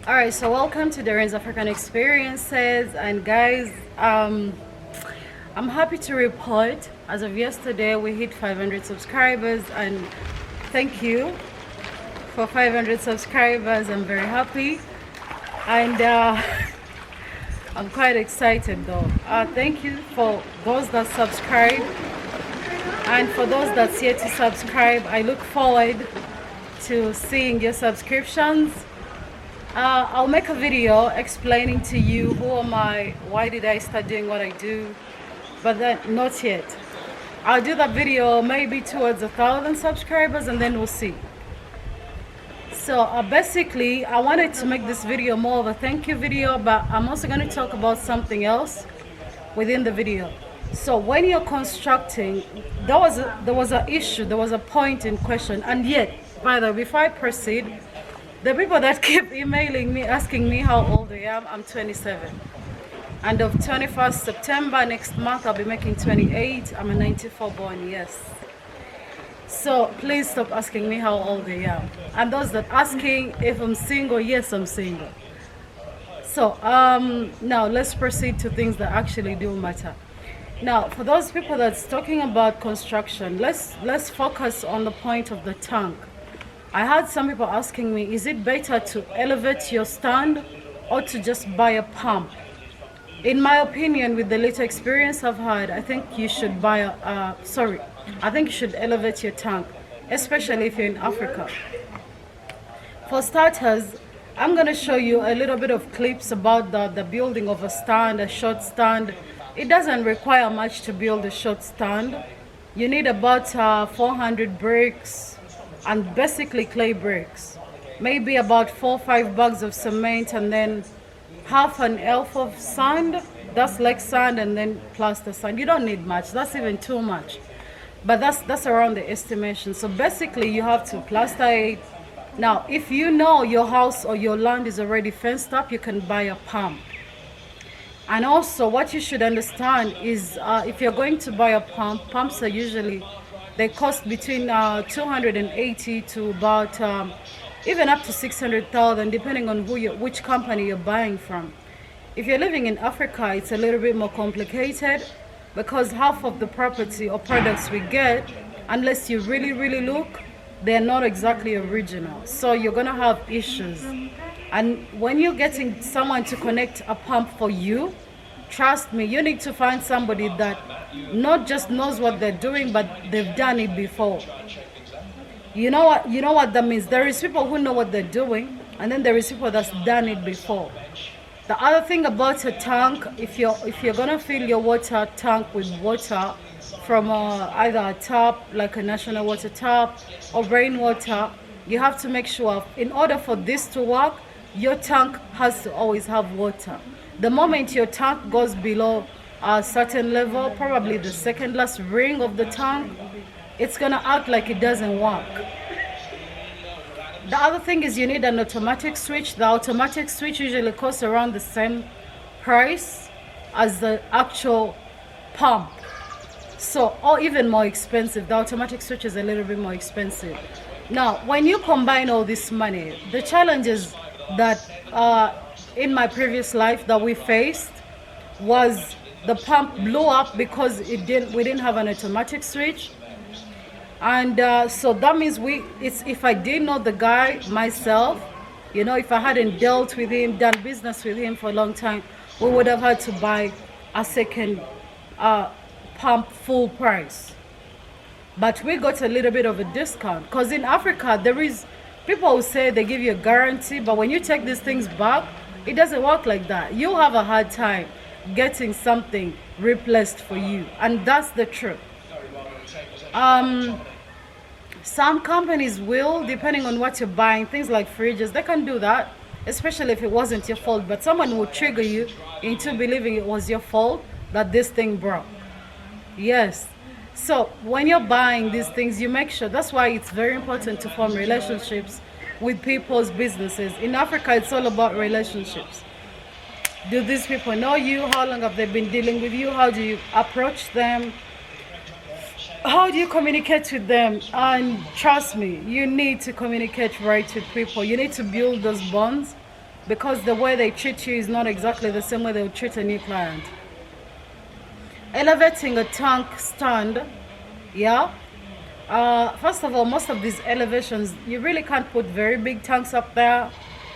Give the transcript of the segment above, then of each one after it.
All right, so welcome to DOREEN'S African Experiences, and guys, I'm happy to report as of yesterday we hit 500 subscribers, and thank you for 500 subscribers. I'm very happy, and I'm quite excited though. Thank you for those that subscribe, and for those that's yet to subscribe, I look forward to seeing your subscriptions. I'll make a video explaining to you who am I, why did I start doing what I do, but then not yet. I'll do that video maybe towards 1,000 subscribers, and then we'll see. So basically, I wanted to make this video more of a thank you video, but I'm also going to talk about something else within the video. So when you're constructing, there was an issue, there was a point in question, and yet, by the way, before I proceed, the people that keep emailing me asking me how old I am, I'm 27. And of 21st September next month, I'll be making 28. I'm a 94 born, yes. So please stop asking me how old I am. And those that asking if I'm single, yes, I'm single. So now let's proceed to things that actually do matter. Now, for those people that's talking about construction, let's focus on the point of the tank. I had some people asking me, is it better to elevate your stand or to just buy a pump? In my opinion, with the little experience I've had, I think you should buy I think you should elevate your tank, especially if you're in Africa. For starters, I'm going to show you a little bit of clips about the building of a stand, a short stand. It doesn't require much to build a short stand. You need about 400 bricks, and basically clay bricks, maybe about 4 or 5 bags of cement, and then half an elf of sand. That's like sand, and then plaster sand. You don't need much, that's even too much, but that's around the estimation. So basically you have to plaster it. Now if you know your house or your land is already fenced up, you can buy a pump. And also what you should understand is if you're going to buy a pump, pumps are usually, they cost between 280 to about even up to 600,000, depending on which company you're buying from. If you're living in Africa, it's a little bit more complicated, because half of the property or products we get, unless you really look, they're not exactly original. So you're gonna have issues. And when you're getting someone to connect a pump for you, trust me, you need to find somebody that not just knows what they're doing, but they've done it before. You know what that means? There is people who know what they're doing, and then there is people that's done it before. The other thing about a tank, if you're gonna fill your water tank with water from either a tap, like a national water tap, or rainwater, you have to make sure, in order for this to work, your tank has to always have water. The moment your tank goes below a certain level, probably the second last ring of the tank, it's gonna act like it doesn't work. The other thing is you need an automatic switch. The automatic switch usually costs around the same price as the actual pump, so, or even more expensive. The automatic switch is a little bit more expensive. Now when you combine all this money, the challenges that in my previous life that we faced was the pump blew up because we didn't have an automatic switch. And so that means if I didn't know the guy myself, if I hadn't dealt with him, done business with him for a long time, we would have had to buy a second pump full price. But we got a little bit of a discount, because in Africa there is people who say they give you a guarantee, but when you take these things back, it doesn't work like that. You have a hard time getting something replaced for you, and that's the truth. Some companies will, depending on what you're buying, things like fridges, they can do that, especially if it wasn't your fault, but someone will trigger you into believing it was your fault that this thing broke. Yes. So when you're buying these things, you make sure. That's why it's very important to form relationships with people's businesses. In Africa, it's all about relationships. Do these people know you? How long have they been dealing with you? How do you approach them? How do you communicate with them? And trust me, you need to communicate right with people. You need to build those bonds because the way they treat you is not exactly the same way they would treat a new client. Elevating a tank stand, yeah. First of all, most of these elevations, you really can't put very big tanks up there,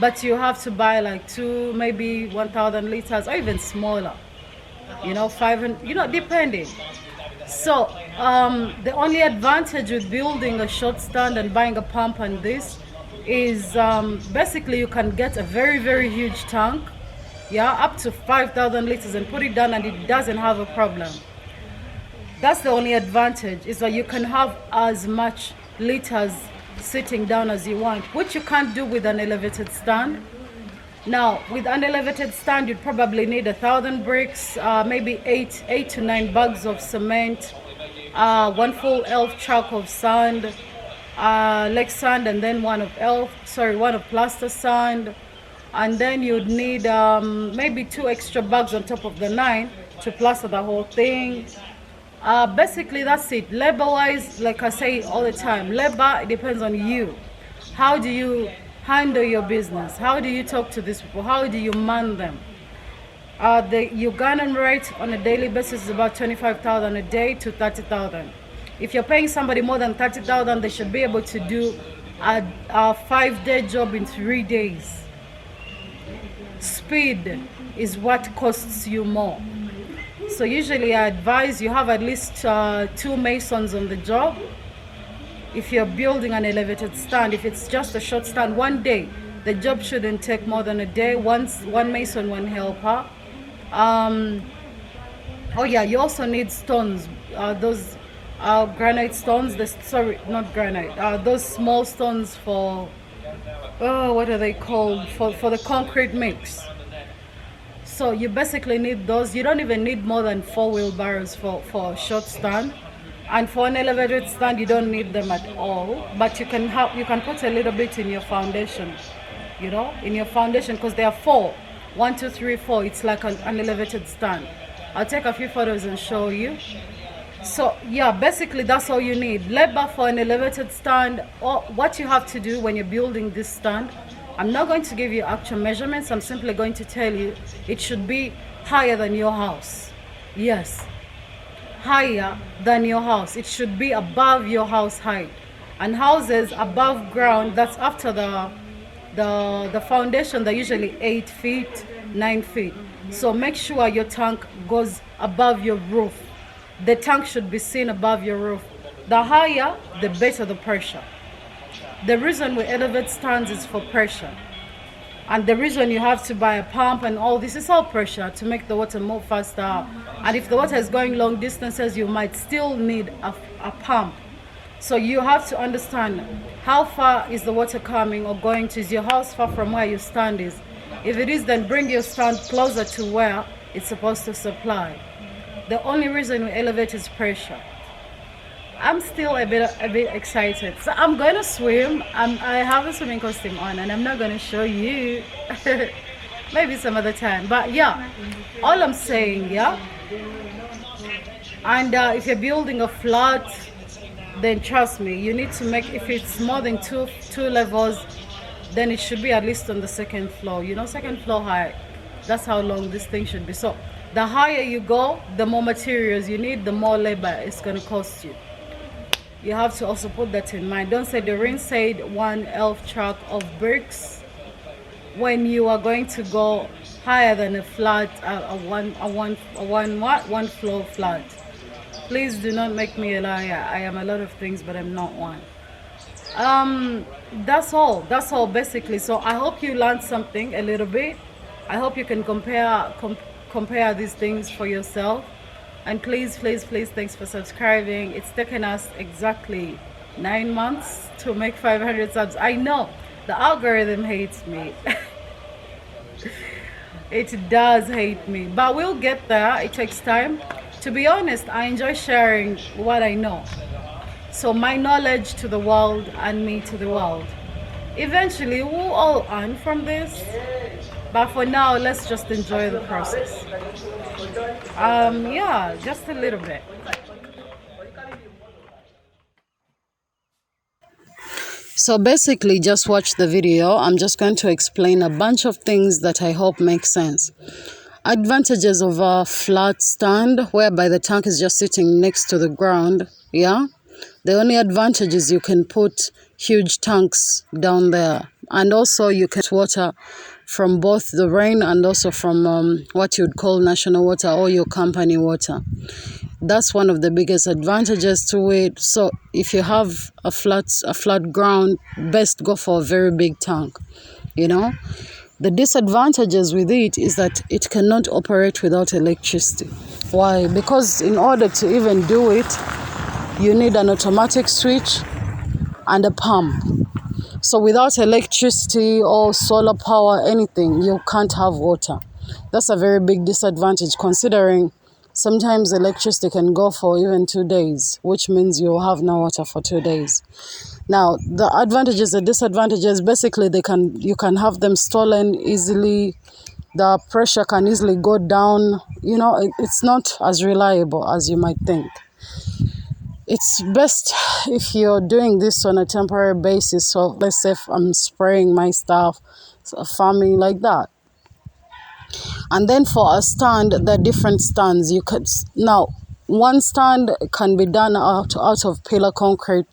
but you have to buy like 2, maybe 1,000 liters, or even smaller, you know, 500, you know, depending. So the only advantage with building a short stand and buying a pump and this is basically you can get a very, very huge tank, yeah, up to 5,000 liters, and put it down and it doesn't have a problem. That's the only advantage, is that you can have as much liters sitting down as you want, which you can't do with an elevated stand. Now, with an elevated stand, you'd probably need 1,000 bricks, maybe 8 to 9 bags of cement, 1 full elf truck of sand, leg sand, and then one of plaster sand, and then you'd need maybe 2 extra bags on top of the 9 to plaster the whole thing. Basically, that's it. Labor wise, like I say all the time, labor, it depends on you. How do you handle your business? How do you talk to these people? How do you man them? The Ugandan rate on a daily basis is about 25,000 a day to 30,000. If you're paying somebody more than 30,000, they should be able to do a 5-day job in 3 days. Speed is what costs you more. So usually I advise you have at least 2 masons on the job. If you're building an elevated stand, if it's just a short stand, 1 day, the job shouldn't take more than a day. One mason, 1 helper. Oh yeah, you also need stones. Those granite stones. Sorry, not granite. Those small stones for what are they called? For the concrete mix. So you basically need those. You don't even need more than 4 wheelbarrows for a short stand. And for an elevated stand, you don't need them at all. But you can put a little bit in your foundation, you know, in your foundation, because there are 4. 1, 2, 3, 4. It's like an elevated stand. I'll take a few photos and show you. So yeah, basically that's all you need. Labor for an elevated stand, or what you have to do when you're building this stand. I'm not going to give you actual measurements. I'm simply going to tell you it should be higher than your house. Yes, higher than your house. It should be above your house height. And houses above ground, that's after the foundation, they're usually 8 feet, 9 feet. So make sure your tank goes above your roof. The tank should be seen above your roof. The higher, the better the pressure. The reason we elevate stands is for pressure. And the reason you have to buy a pump and all this is all pressure to make the water move faster. And if the water is going long distances, you might still need a pump. So you have to understand how far is the water coming or going to. Is your house far from where your stand is? If it is, then bring your stand closer to where it's supposed to supply. The only reason we elevate is pressure. I'm still a bit excited. So I'm going to swim. I have a swimming costume on and I'm not going to show you. Maybe some other time. But yeah, all I'm saying, yeah. And if you're building a flat, then trust me, you need to make, if it's more than two levels, then it should be at least on the 2nd floor. You know, 2nd floor height. That's how long this thing should be. So the higher you go, the more materials you need, the more labor it's going to cost you. You have to also put that in mind. Don't say Doreen said 1 elf truck of bricks when you are going to go higher than a flat, one floor flat. Please do not make me a liar. I am a lot of things, but I'm not one. That's all basically. So I hope you learned something a little bit. I hope you can compare these things for yourself. And please, thanks for subscribing. It's taken us exactly 9 months to make 500 subs. I know the algorithm hates me. It does hate me, but we'll get there. It takes time. To be honest, I enjoy sharing what I know. So my knowledge to the world and me to the world. Eventually, we'll all earn from this. But for now, let's just enjoy the process. Yeah, just a little bit. So basically, just watch the video. I'm just going to explain a bunch of things that I hope make sense. Advantages of a flat stand whereby the tank is just sitting next to the ground. Yeah. The only advantage is you can put huge tanks down there. And also you can get water from both the rain and also from what you'd call national water or your company water. That's one of the biggest advantages to it. So if you have a flat ground, best go for a very big tank, you know. The disadvantages with it is that it cannot operate without electricity. Why? Because in order to even do it, you need an automatic switch and a pump. So without electricity or solar power, anything, you can't have water. That's a very big disadvantage, considering sometimes electricity can go for even 2 days, which means you'll have no water for 2 days. Now, the advantages and disadvantages, basically you can have them stolen easily. The pressure can easily go down. You know, it's not as reliable as you might think. It's best if you're doing this on a temporary basis. So let's say if I'm spraying my stuff, farming like that. And then for a stand, there are different stands. You could now one stand can be done out of pillar concrete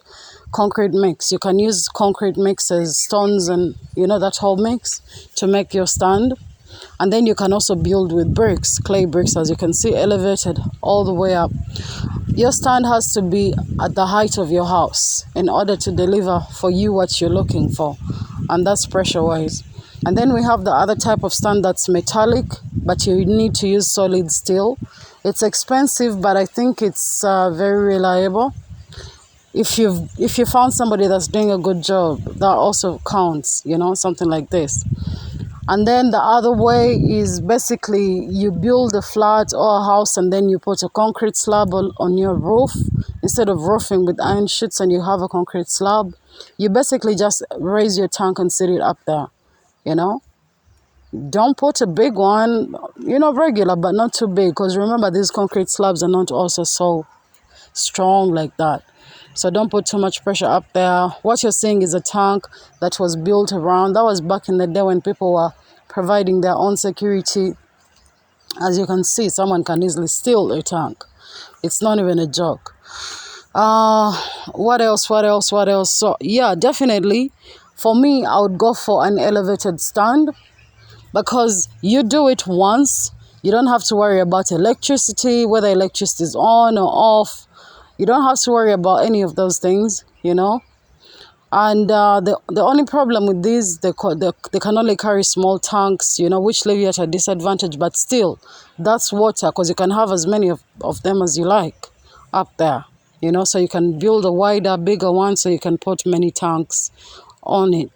mix. You can use concrete mixes, stones, and that whole mix to make your stand. And then you can also build with bricks, clay bricks, as you can see, elevated all the way up. Your stand has to be at the height of your house in order to deliver for you what you're looking for, and that's pressure-wise. And then we have the other type of stand that's metallic, but you need to use solid steel. It's expensive, but I think it's very reliable. If you found somebody that's doing a good job, that also counts, something like this. And then the other way is basically you build a flat or a house and then you put a concrete slab on your roof. Instead of roofing with iron sheets and you have a concrete slab, you basically just raise your tank and sit it up there, Don't put a big one, regular, but not too big, because remember, these concrete slabs are not also so strong like that. So don't put too much pressure up there. What you're seeing is a tank that was built around. That was back in the day when people were providing their own security. As you can see, someone can easily steal a tank. It's not even a joke. What else? So yeah, definitely, for me, I would go for an elevated stand, because you do it once. You don't have to worry about electricity, whether electricity is on or off. You don't have to worry about any of those things, And the only problem with these, they can only carry small tanks, which leave you at a disadvantage. But still, that's water, because you can have as many of them as you like up there, So you can build a wider, bigger one, so you can put many tanks on it,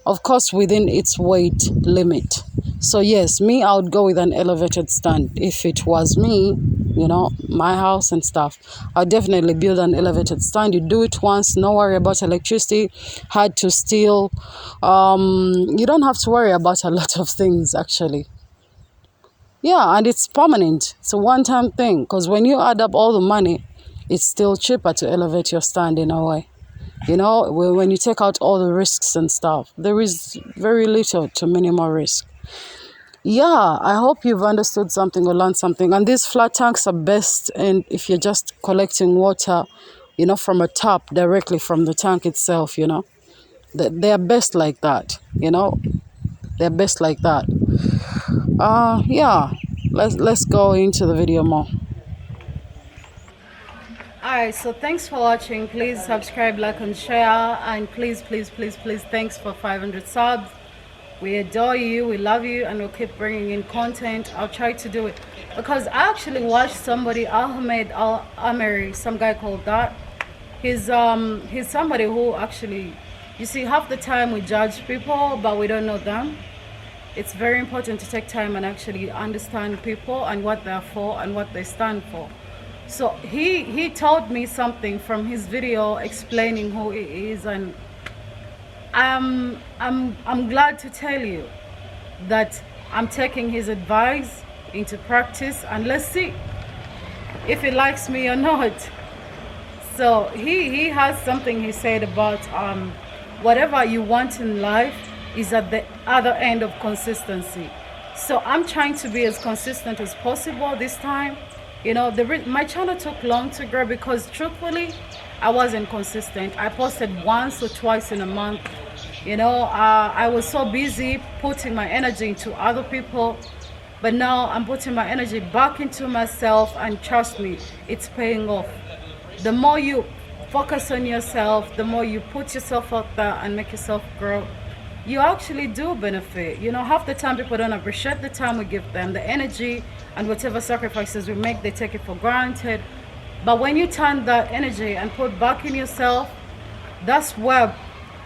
Of course, within its weight limit. So yes, I would go with an elevated stand. If it was me, my house and stuff, I'd definitely build an elevated stand. You do it once, no worry about electricity, hard to steal. You don't have to worry about a lot of things, actually. Yeah, and it's permanent. It's a one-time thing, because when you add up all the money, it's still cheaper to elevate your stand in a way. When you take out all the risks and stuff, there is very little to minimal risk. Yeah, I hope you've understood something or learned something. And these flat tanks are best, and if you're just collecting water, from a tap directly from the tank itself, they are best like that, They're best like that. Yeah, let's go into the video more. Alright, so thanks for watching. Please subscribe, like, and share. And please, thanks for 500 subs. We adore you, we love you, and we'll keep bringing in content. I'll try to do it, because I actually watched somebody, Ahmed Al-Ameri, some guy called that. He's somebody who actually, you see, half the time we judge people, but we don't know them. It's very important to take time and actually understand people and what they're for and what they stand for. So he told me something from his video explaining who he is, and I'm glad to tell you that I'm taking his advice into practice, and let's see if he likes me or not. So he has something he said about whatever you want in life is at the other end of consistency. So I'm trying to be as consistent as possible this time. You know, my channel took long to grow because truthfully, I wasn't consistent. I posted once or twice in a month. You know, I was so busy putting my energy into other people, but now I'm putting my energy back into myself, and trust me, it's paying off. The more you focus on yourself, the more you put yourself out there and make yourself grow, you actually do benefit. You know, half the time people don't appreciate the time we give them, the energy, and whatever sacrifices we make, they take it for granted. But when you turn that energy and put back in yourself, that's where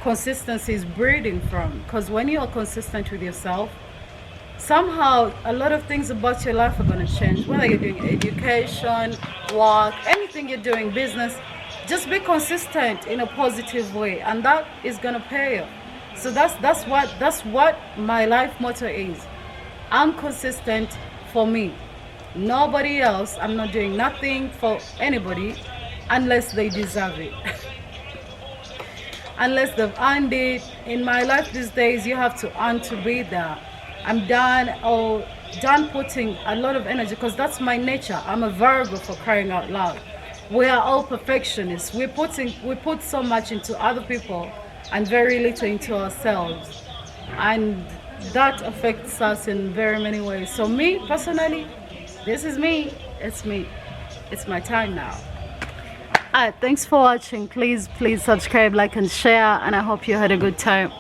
consistency is breeding from. Because when you are consistent with yourself, somehow a lot of things about your life are going to change. Whether you're doing education, work, anything you're doing, business, just be consistent in a positive way, and that is going to pay off. So that's what my life motto is. I'm consistent for me, nobody else. I'm not doing nothing for anybody unless they deserve it. Unless they've earned it. In my life these days, you have to earn to be there. I'm done putting a lot of energy, because that's my nature. I'm a Virgo, for crying out loud. We are all perfectionists. We put so much into other people and very little into ourselves, and that affects us in very many ways. So me personally, this is me. It's me. It's my time now. Alright, thanks for watching. Please subscribe, like, and share, and I hope you had a good time.